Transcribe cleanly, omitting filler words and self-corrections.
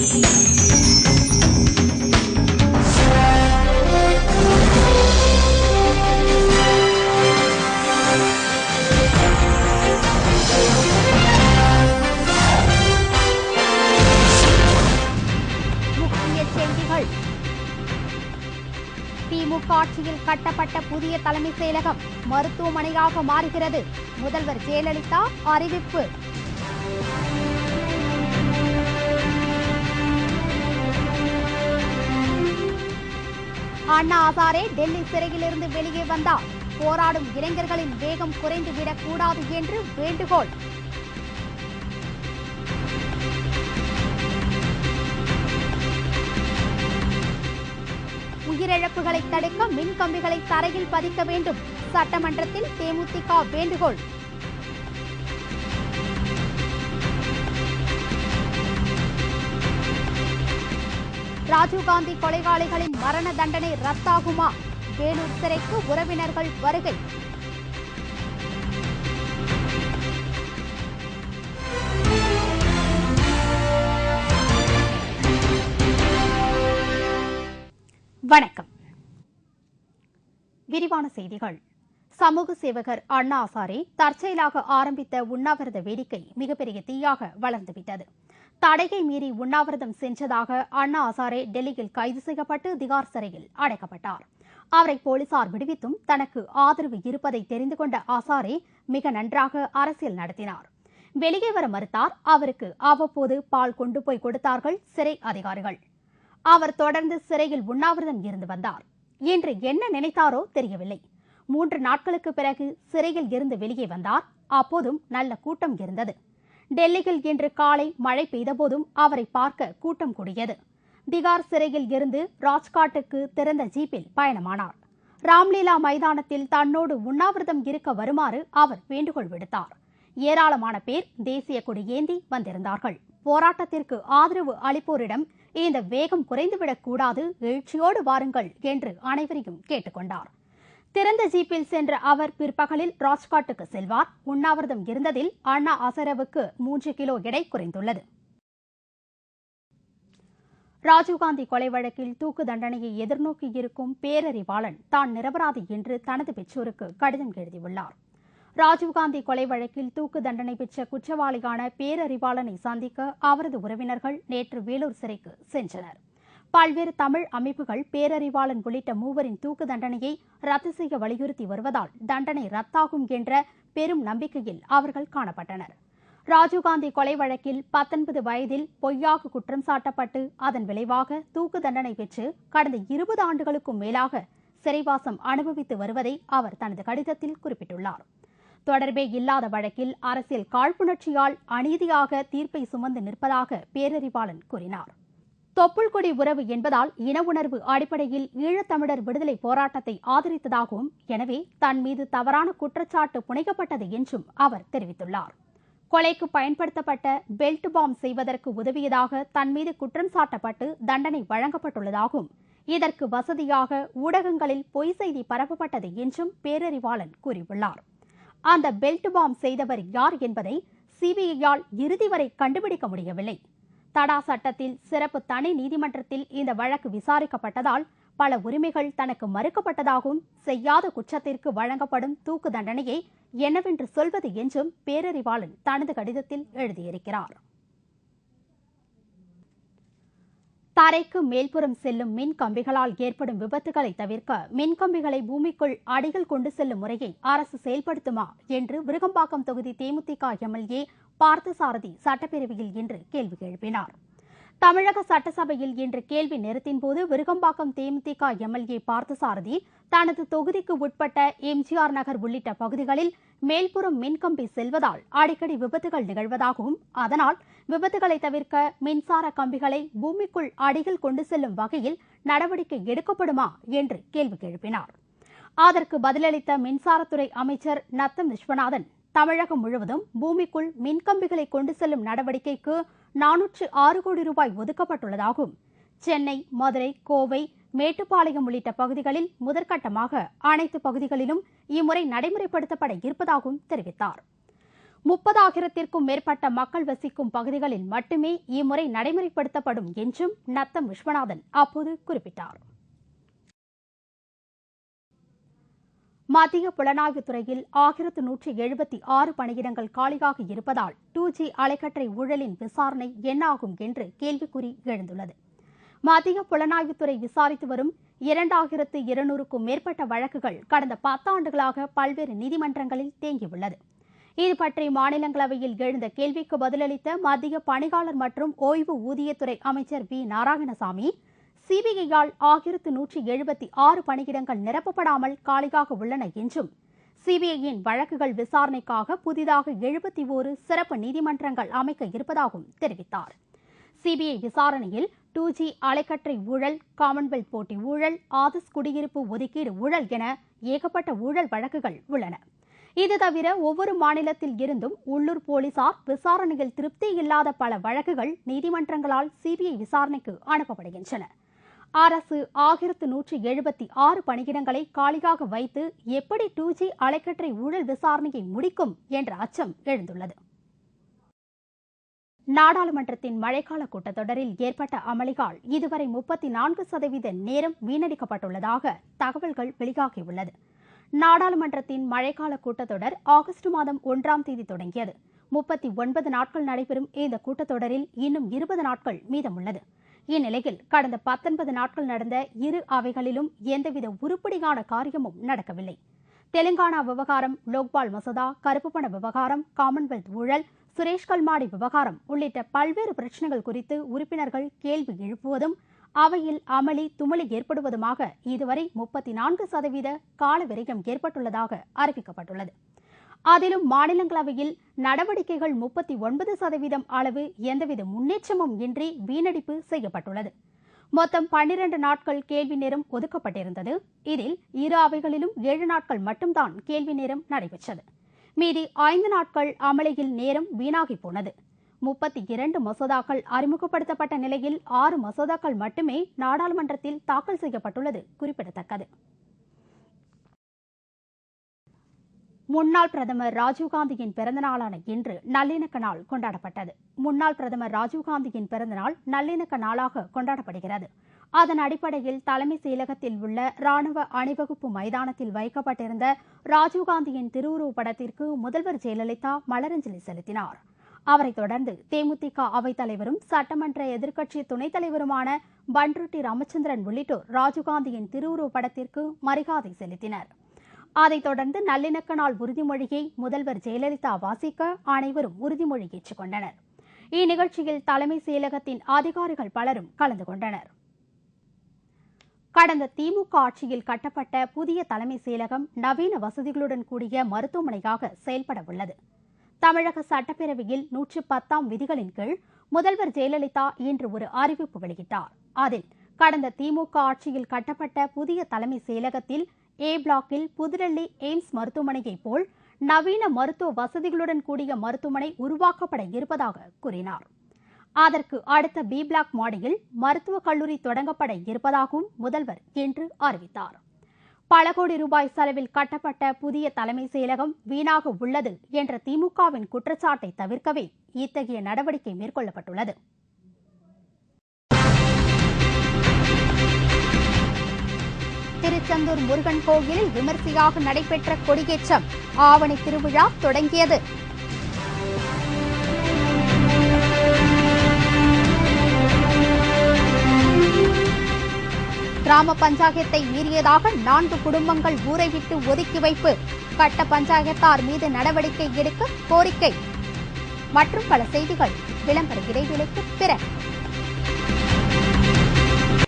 திமுக ஆட்சியில் கட்டப்பட்ட புதிய தலைமை செயலகம் மருத்துவமனையாக மாறுகிறது. முதல்வர் ஜெயலலிதா அறிவிப்பு. அண்ணா ஹசாரே டெல்லி சிறையிலிருந்து வெளியே வந்தார். போராடும் இளைஞர்களின் வேகம் குறைந்துவிடக் கூடாது என்று வேண்டுகோள். உயிரிழப்புகளை தடுக்க மின் கம்பிகளை தரையில் பதிக்க வேண்டும். சட்டமன்றத்தில் தேமுதிக வேண்டுகோள். ராஜீவ்காந்தி கொலையாளிகளின் மரண தண்டனை ரத்தாகுமா? வேலூர் சிறைக்கு உறவினர்கள் வருகை. வணக்கம். விரிவான செய்திகள். சமூக சேவகர் அண்ணா ஹசாரே தற்செயலாக ஆரம்பித்த உண்ணாவிரத வேடிக்கை மிகப்பெரிய தீயாக வளர்ந்துவிட்டது. தடையை மீறி உண்ணாவிரதம் சென்றதாக அண்ணா ஹசாரே டெல்லியில் கைது செய்யப்பட்டு திகார் சிறையில் அடைக்கப்பட்டார். அவரை போலீசார் விடுவித்தும் தனக்கு ஆதரவு இருப்பதை தெரிந்து கொண்ட ஹசாரே மிக நன்றாக அரசியல் நடத்தினார். வெளியே வர மறுத்தார். அவருக்கு அவ்வப்போது பால் கொண்டு போய் கொடுத்தார்கள் சிறை அதிகாரிகள். அவர் தொடர்ந்து சிறையில் உண்ணாவிரதம் இருந்து வந்தார். இன்று என்ன நினைத்தாரோ தெரியவில்லை. 3 நாட்களுக்கு பிறகு சிறையில் இருந்து வெளியே வந்தார். அப்போதும் நல்ல கூட்டம் இருந்தது. டெல்லியில் இன்று காலை மழை பெய்தபோதும் அவரை பார்க்க கூட்டம் கூடியது. திகார் சிறையில் இருந்து ராஜ்காட்டுக்கு திறந்த ஜீப்பில் பயணமானார். ராம்லீலா மைதானத்தில் தன்னோடு உண்ணாவிரதம் இருக்க வருமாறு அவர் வேண்டுகோள் விடுத்தார். ஏராளமான பேர் தேசிய கொடி ஏந்தி வந்திருந்தார்கள். போராட்டத்திற்கு ஆதரவு அளிப்போரிடம் இந்த வேகம் குறைந்துவிடக் கூடாது, எழுச்சியோடு வாருங்கள் என்று அனைவரையும் கேட்டுக்கொண்டார். திறந்த ஜீப்பில் சென்ற அவர் பிற்பகலில் ராஜ்காட்டுக்கு செல்வார். உண்ணாவிரதம் இருந்ததில் அண்ணா ஹசாரேவுக்கு 3 கிலோ எடை குறைந்துள்ளது. ராஜீவ்காந்தி கொலை வழக்கில் தூக்கு தண்டனையை எதிர்நோக்கி இருக்கும் பேரறிவாளன் தான் நிரபராதி என்று தனது பெற்றோருக்கு கடிதம் எழுதியுள்ளார். ராஜீவ்காந்தி கொலை வழக்கில் தூக்கு தண்டனை பெற்ற குற்றவாளியான பேரறிவாளனை சந்திக்க அவரது உறவினர்கள் நேற்று வேலூர் சிறைக்கு சென்றனர். பல்வேறு தமிழ் அமைப்புகள் பேரறிவாளன் உள்ளிட்ட 3 தூக்கு தண்டனையை ரத்து செய்ய வலியுறுத்தி வருவதால் தண்டனை ரத்தாகும் என்ற பெரும் நம்பிக்கையில் அவர்கள் காணப்பட்டனர். ராஜீவ்காந்தி கொலை வழக்கில் 19 வயதில் பொய்யாக குற்றம் சாட்டப்பட்டு அதன் விளைவாக தூக்கு தண்டனை பெற்று கடந்த 20 ஆண்டுகளுக்கும் மேலாக சிறைவாசம் அனுபவித்து வருவதை அவர் தனது கடிதத்தில் குறிப்பிட்டுள்ளார். தொடர்பே இல்லாத வழக்கில் அரசியல் காழ்ப்புணர்ச்சியால் அநீதியாக தீர்ப்பை சுமந்து நிற்பதாக பேரறிவாளன் கூறினார். தொப்புள்கொடி உறவு என்பதால் இன உணர்வு அடிப்படையில் ஈழத்தமிழர் விடுதலை போராட்டத்தை ஆதரித்ததாகவும், எனவே தன் மீது தவறான குற்றச்சாட்டு புனைக்கப்பட்டது என்றும் அவர் தெரிவித்துள்ளார். கொலைக்கு பயன்படுத்தப்பட்ட பெல்ட் பாம் செய்வதற்கு உதவியதாக தன் மீது குற்றம் சாட்டப்பட்டு தண்டனை வழங்கப்பட்டுள்ளதாகவும், இதற்கு வசதியாக ஊடகங்களில் பொய் செய்தி பரப்பப்பட்டது என்றும் பேரறிவாளன் கூறியுள்ளார். அந்த பெல்ட் பாம் செய்தவர் யார் என்பதை சிபிஐயால் இறுதி வரை கண்டுபிடிக்க முடியவில்லை. தடா சட்டத்தில் சிறப்பு தனி நீதிமன்றத்தில் இந்த வழக்கு விசாரிக்கப்பட்டதால் பல உரிமைகள் தனக்கு மறுக்கப்பட்டதாகவும், செய்யாத குற்றத்திற்கு வழங்கப்படும் தூக்கு தண்டனையை என்னவென்று சொல்வது என்றும் பேரறிவாளன் தனது கடிதத்தில் எழுதியிருக்கிறார். தரைக்கு மேல்புறம் செல்லும் மின் கம்பிகளால் ஏற்படும் விபத்துகளை தவிர்க்க மின்கம்பிகளை பூமிக்குள் அடிகள் கொண்டு செல்லும் முறையை அரசு செயல்படுத்துமா என்று விருகம்பாக்கம் தொகுதி தேமுதிக எம்எல்ஏ பார்த்தசாரதி சட்டப்பேரவையில் இன்று கேள்வி எழுப்பினார். தமிழக சட்டசபையில் இன்று கேள்வி நேரத்தின் போது விருகம்பாக்கம் தேமுதிக எம்எல்ஏ பார்த்தசாரதி தனது தொகுதிக்கு உட்பட்ட எம்ஜிஆர் நகர் உள்ளிட்ட பகுதிகளில் மேல்புறம் மின்கம்பி செல்வதால் அடிக்கடி விபத்துகள் நிகழ்வதாகவும், அதனால் விபத்துகளை தவிர்க்க மின்சார கம்பிகளை பூமிக்குள் அடிகள் கொண்டு செல்லும் வகையில் நடவடிக்கை எடுக்கப்படுமா என்று கேள்வி எழுப்பினார். அதற்கு பதிலளித்த மின்சாரத்துறை அமைச்சர் நத்தம் விஸ்வநாதன், தமிழகம் முழுவதும் பூமிக்குள் மின்கம்பிகளை கொண்டு செல்லும் நடவடிக்கைக்கு 406 கோடி ரூபாய் ஒதுக்கப்பட்டுள்ளதாகவும், சென்னை, மதுரை, கோவை, மேட்டுப்பாளையம் உள்ளிட்ட பகுதிகளில் முதற்கட்டமாக அனைத்து பகுதிகளிலும் இம்முறை நடைமுறைப்படுத்தப்பட இருப்பதாகவும் தெரிவித்தார். 30,000த்திற்கும் மேற்பட்ட மக்கள் வசிக்கும் பகுதிகளில் மட்டுமே இம்முறை நடைமுறைப்படுத்தப்படும் என்றும் நத்தம் விஸ்வநாதன் அப்போது குறிப்பிட்டார். மத்திய புலனாய்வுத் துறையில் 1176 பணியிடங்கள் காலியாக இருப்பதால் 2G அலைக்கற்றை ஊழலின் விசாரணை என்னாகும் என்று கேள்விக்குறி எழுந்துள்ளது. மத்திய புலனாய்வுத்துறை விசாரித்து வரும் 2200க்கும் மேற்பட்ட வழக்குகள் கடந்த 10 ஆண்டுகளாக பல்வேறு நீதிமன்றங்களில் தேங்கியுள்ளது. இதுபற்றி மாநிலங்களவையில் எழுந்த கேள்விக்கு பதிலளித்த மத்திய பணியாளர் மற்றும் ஓய்வு ஊதியத்துறை அமைச்சர் வி. நாராயணசாமி, சிபிஐயால் 1176 பணியிடங்கள் நிரப்பப்படாமல் காலியாக உள்ளன என்றும், சிபிஐயின் வழக்குகள் விசாரணைக்காக புதிதாக 71 சிறப்பு நீதிமன்றங்கள் அமைக்க இருப்பதாகவும் தெரிவித்தார். சிபிஐ விசாரணையில் 2G அலைக்கற்றை ஊழல், காமன்வெல்த் போட்டி ஊழல், ஆதர்ஸ் குடியிருப்பு ஒதுக்கீடு ஊழல் என ஏகப்பட்ட ஊழல் வழக்குகள் உள்ளன. இது தவிர ஒவ்வொரு மாநிலத்தில் இருந்தும் உள்ளூர் போலீசார் விசாரணையில் திருப்தி இல்லாத பல வழக்குகள் நீதிமன்றங்களால் சிபிஐ விசாரணைக்கு அனுப்பப்படுகின்றன. அரசு 1176 பணியிடங்களை காலியாக வைத்து எப்படி 2G அலைக்கற்றை ஊழல் விசாரணையை முடிக்கும் என்ற அச்சம் எழுந்துள்ளது. நாடாளுமன்றத்தின் மழைக்கால கூட்டத்தொடரில் ஏற்பட்ட அமளியால் இதுவரை 34% நேரம் வீணடிக்கப்பட்டுள்ளதாக தகவல்கள் வெளியாகியுள்ளது. நாடாளுமன்றத்தின் மழைக்கால கூட்டத்தொடர் ஆகஸ்ட் மாதம் 1ஆம் தேதி தொடங்கியது. 39 நாட்கள் நடைபெறும் இந்த கூட்டத்தொடரில் இன்னும் 20 நாட்கள் மீதமுள்ளது. இந்நிலையில் கடந்த 19 நாட்கள் நடந்த இரு அவைகளிலும் எந்தவித உருப்படியான காரியமும் நடக்கவில்லை. தெலுங்கானா விவகாரம், லோக்பால் மசோதா, கருப்பு பண விவகாரம், காமன்வெல்த் ஊழல், சுரேஷ் கல்மாடி விவகாரம் உள்ளிட்ட பல்வேறு பிரச்சினைகள் குறித்து உறுப்பினர்கள் கேள்வி எழுப்புவதும் அவையில் அமளி துமளி ஏற்படுவதுமாக இதுவரை 34% கால விரயம் ஏற்பட்டுள்ளதாக அறிவிக்கப்பட்டுள்ளது. அதிலும் மாநிலங்களவையில் நடவடிக்கைகள் 39% அளவு எந்தவித முன்னேற்றமும் இன்றி வீணடிப்பு செய்யப்பட்டுள்ளது. மொத்தம் 12 நாட்கள் கேள்வி நேரம் ஒதுக்கப்பட்டிருந்தது. இதில் இரு அவைகளிலும் 7 நாட்கள் மட்டும்தான் கேள்வி நேரம் நடைபெற்றது. மீதி 5 நாட்கள் அமளியில் நேரம் வீணாகி போனது. 32 மசோதாக்கள் அறிமுகப்படுத்தப்பட்ட நிலையில் 6 மசோதாக்கள் மட்டுமே நாடாளுமன்றத்தில் தாக்கல் செய்யப்பட்டுள்ளது குறிப்பிடத்தக்கது. முன்னாள் பிரதமர் ராஜீவ்காந்தியின் பிறந்தநாளான இன்று நல்லிணக்க நாள் கொண்டாடப்பட்டது. முன்னாள் பிரதமர் ராஜீவ்காந்தியின் பிறந்தநாள் நல்லிணக்க நாளாக கொண்டாடப்படுகிறது. அதன் அடிப்படையில் தலைமை செயலகத்தில் உள்ள ராணுவ அணிவகுப்பு மைதானத்தில் வைக்கப்பட்டிருந்த ராஜீவ்காந்தியின் திருவுருவப் படத்திற்கு முதல்வர் ஜெயலலிதா மலரஞ்சலி செலுத்தினார். அவரைத் தொடர்ந்து தேமுதிக அவைத்தலைவரும் சட்டமன்ற எதிர்க்கட்சி துணைத் தலைவருமான பன்ருட்டி ராமச்சந்திரன் உள்ளிட்டோர் ராஜீவ்காந்தியின் திருவுருவப் படத்திற்கு மரியாதை செலுத்தினர். அதைத் தொடர்ந்து நல்லிணக்க நாள் உறுதிமொழியை முதல்வர் ஜெயலலிதா வாசிக்க அனைவரும் உறுதிமொழி ஏற்றுக் கொண்டனர். இந்நிகழ்ச்சியில் தலைமை செயலகத்தின் அதிகாரிகள் பலரும் கலந்து கொண்டனர். கடந்த திமுக ஆட்சியில் கட்டப்பட்ட புதிய தலைமை செயலகம் நவீன வசதிகளுடன் கூடிய மருத்துவமனையாக செயல்பட உள்ளது. தமிழக சட்டப்பேரவையில் 110ஆம் விதிகளின் கீழ் முதல்வர் ஜெயலலிதா இன்று ஒரு அறிவிப்பு வெளியிட்டார். அதில் கடந்த திமுக ஆட்சியில் கட்டப்பட்ட புதிய தலைமை செயலகத்தில் ஏ பிளாக்கில் புதுடெல்லி எய்ம்ஸ் மருத்துவமனையைப் போல் நவீன மருத்துவ வசதிகளுடன் கூடிய மருத்துவமனை உருவாக்கப்பட இருப்பதாக கூறினார். அதற்கு அடுத்த பி பிளாக் மாடியில் மருத்துவக் கல்லூரி தொடங்கப்பட இருப்பதாகவும் முதல்வர் இன்று அறிவித்தார். பல கோடி ரூபாய் செலவில் கட்டப்பட்ட புதிய தலைமை செயலகம் வீணாக உள்ளது என்ற திமுகவின் குற்றச்சாட்டை தவிர்க்கவே இத்தகைய நடவடிக்கை மேற்கொள்ளப்பட்டுள்ளது. திருச்செந்தூர் முருகன் கோயிலில் விமர்சையாக நடைபெற்ற கொடியேற்றம், ஆவணி திருவிழா தொடங்கியது. கிராம பஞ்சாயத்தை மீறியதாக 4 குடும்பங்கள் ஊரை விட்டு ஒதுக்கி வைப்பு, கட்ட பஞ்சாயத்தார் மீது நடவடிக்கை எடுக்க கோரிக்கை மற்றும் பல செய்திகள் விளம்பர இடைவேளைக்கு பிறகு.